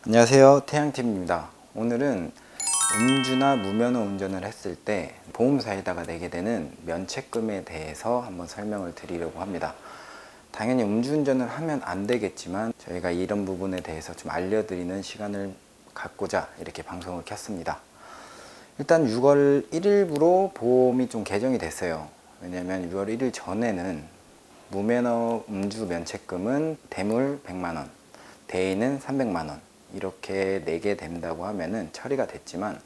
안녕하세요, 태양팀입니다. 오늘은 음주나 무면허 운전을 했을 때 보험사에다가 내게 되는 면책금에 대해서 한번 설명을 드리려고 합니다. 당연히 음주운전을 하면 안 되겠지만 저희가 이런 부분에 대해서 좀 알려드리는 시간을 갖고자 이렇게 방송을 켰습니다. 일단 6월 1일부로 보험이 좀 개정이 됐어요. 왜냐면 6월 1일 전에는 무면허 음주 면책금은 대물 100만원, 대인은 300만원 이렇게 내게 된다고 하면은 처리가 됐지만,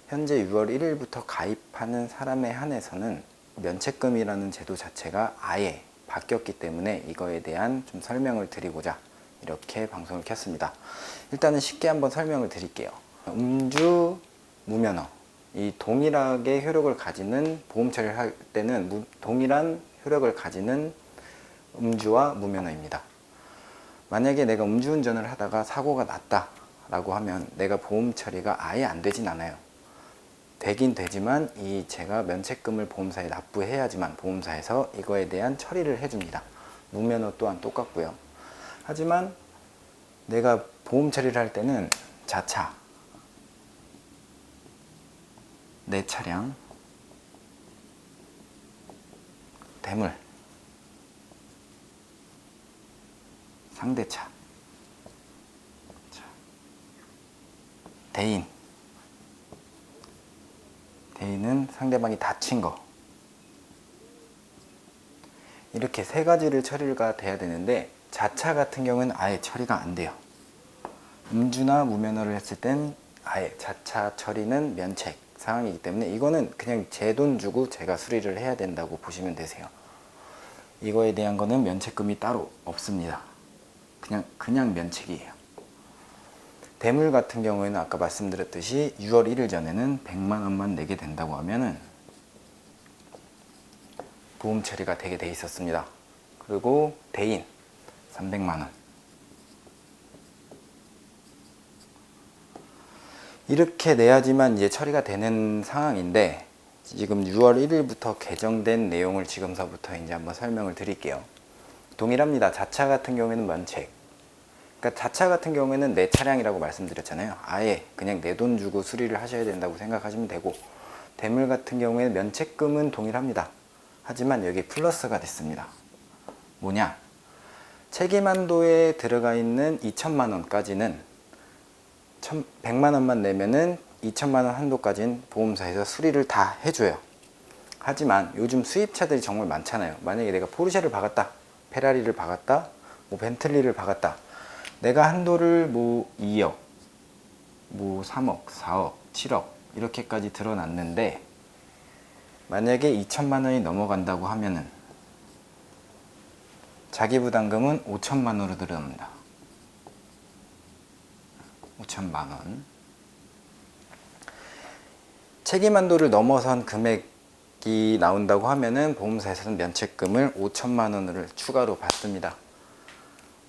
현재 6월 1일부터 가입하는 사람에 한해서는 면책금이라는 제도 자체가 아예 바뀌었기 때문에 이거에 대한 좀 설명을 드리고자 이렇게 방송을 켰습니다. 일단은 쉽게 한번 설명을 드릴게요. 음주, 무면허 이 동일하게 효력을 가지는, 보험 처리를 할 때는 동일한 효력을 가지는 음주와 무면허입니다. 만약에 내가 음주운전을 하다가 사고가 났다 라고 하면 내가 보험 처리가 아예 안 되진 않아요. 되긴 되지만 제가 면책금을 보험사에 납부해야지만 보험사에서 이거에 대한 처리를 해줍니다. 무면허 또한 똑같고요. 하지만 내가 보험 처리를 할 때는 자차, 내 차량, 대물, 상대차, 대인은 상대방이 다친 거, 이렇게 세 가지를 처리가 돼야 되는데, 자차 같은 경우는 아예 처리가 안 돼요. 음주나 무면허를 했을 땐 아예 자차 처리는 면책 상황이기 때문에 이거는 그냥 제 돈 주고 제가 수리를 해야 된다고 보시면 되세요. 이거에 대한 거는 면책금이 따로 없습니다. 그냥 면책이에요. 대물 같은 경우에는 아까 말씀드렸듯이 6월 1일 전에는 100만 원만 내게 된다고 하면은 보험 처리가 되게 돼 있었습니다. 그리고 대인 300만 원. 이렇게 내야지만 이제 처리가 되는 상황인데, 지금 6월 1일부터 개정된 내용을 지금서부터 이제 한번 설명을 드릴게요. 동일합니다. 자차 같은 경우에는 면책. 그러니까 자차 같은 경우에는 내 차량이라고 말씀드렸잖아요. 아예 그냥 내 돈 주고 수리를 하셔야 된다고 생각하시면 되고, 대물 같은 경우에는 면책금은 동일합니다. 하지만 여기 플러스가 됐습니다. 뭐냐? 책임한도에 들어가 있는 2천만 원까지는 100만 원만 내면은 2천만 원 한도까지는 보험사에서 수리를 다 해줘요. 하지만 요즘 수입차들이 정말 많잖아요. 만약에 내가 포르쉐를 박았다, 페라리를 박았다, 벤틀리를 박았다, 내가 한도를 2억, 3억, 4억, 7억 이렇게까지 드러났는데, 만약에 2천만 원이 넘어간다고 하면은 자기 부담금은 5천만 원으로 들어갑니다. 5천만 원. 책임 한도를 넘어선 금액이 나온다고 하면은 보험사에서는 면책금을 5천만 원을 추가로 받습니다.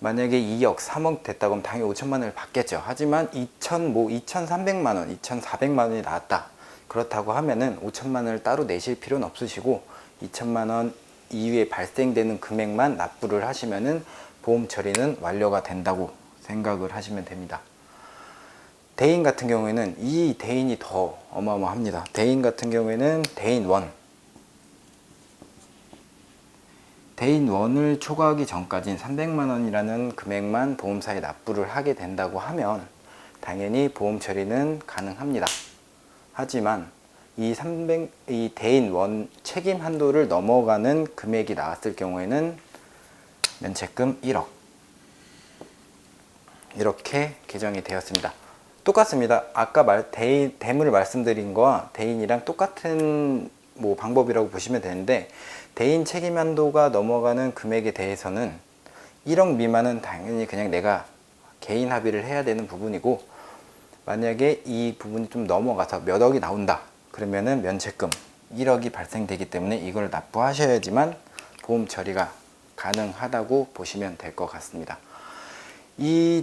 만약에 2억, 3억 됐다고 하면 당연히 5천만 원을 받겠죠. 하지만 2,300만 원, 2,400만 원이 나왔다. 그렇다고 하면은 5천만 원을 따로 내실 필요는 없으시고 2천만 원 이후에 발생되는 금액만 납부를 하시면은 보험 처리는 완료가 된다고 생각을 하시면 됩니다. 대인 같은 경우에는 이 대인이 더 어마어마합니다. 대인 같은 경우에는 대인 1. 대인 1을 초과하기 전까지는 300만 원이라는 금액만 보험사에 납부를 하게 된다고 하면 당연히 보험 처리는 가능합니다. 하지만 이 대인 1 책임 한도를 넘어가는 금액이 나왔을 경우에는 면책금 1억 이렇게 개정이 되었습니다. 똑같습니다. 아까 대물을 말씀드린 거와 대인이랑 똑같은 방법이라고 보시면 되는데, 대인 책임 한도가 넘어가는 금액에 대해서는 1억 미만은 당연히 그냥 내가 개인 합의를 해야 되는 부분이고, 만약에 이 부분이 좀 넘어가서 몇 억이 나온다 그러면은 면책금 1억이 발생되기 때문에 이걸 납부하셔야지만 보험 처리가 가능하다고 보시면 될 것 같습니다.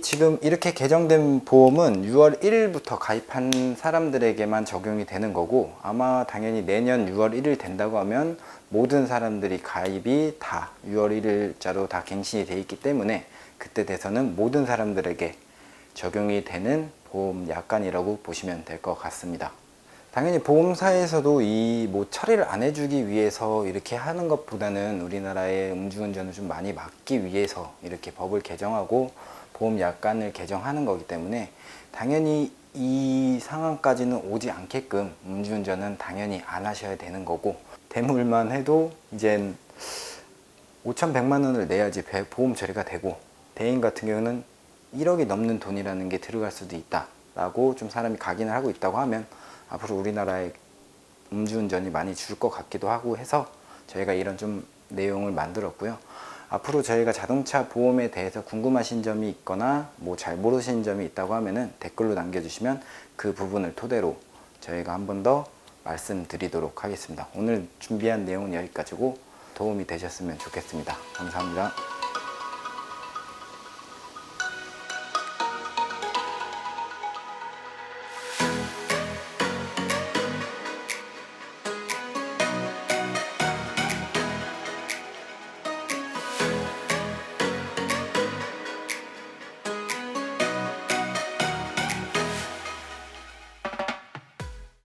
지금 이렇게 개정된 보험은 6월 1일부터 가입한 사람들에게만 적용이 되는 거고, 아마 당연히 내년 6월 1일 된다고 하면 모든 사람들이 가입이 다 6월 1일자로 다 갱신이 돼 있기 때문에 그때 돼서는 모든 사람들에게 적용이 되는 보험 약관이라고 보시면 될 것 같습니다. 당연히 보험사에서도 이 뭐 처리를 안 해주기 위해서 이렇게 하는 것보다는 우리나라의 음주운전을 좀 많이 막기 위해서 이렇게 법을 개정하고 보험 약관을 개정하는 거기 때문에 당연히 이 상황까지는 오지 않게끔 음주운전은 당연히 안 하셔야 되는 거고, 대물만 해도 이젠 5,100만 원을 내야지 보험 처리가 되고, 대인 같은 경우는 1억이 넘는 돈이라는 게 들어갈 수도 있다라고 좀 사람이 각인을 하고 있다고 하면 앞으로 우리나라에 음주운전이 많이 줄 것 같기도 하고 해서 저희가 이런 좀 내용을 만들었고요. 앞으로 저희가 자동차 보험에 대해서 궁금하신 점이 있거나 뭐 잘 모르시는 점이 있다고 하면은 댓글로 남겨주시면 그 부분을 토대로 저희가 한 번 더 말씀드리도록 하겠습니다. 오늘 준비한 내용은 여기까지고 도움이 되셨으면 좋겠습니다. 감사합니다.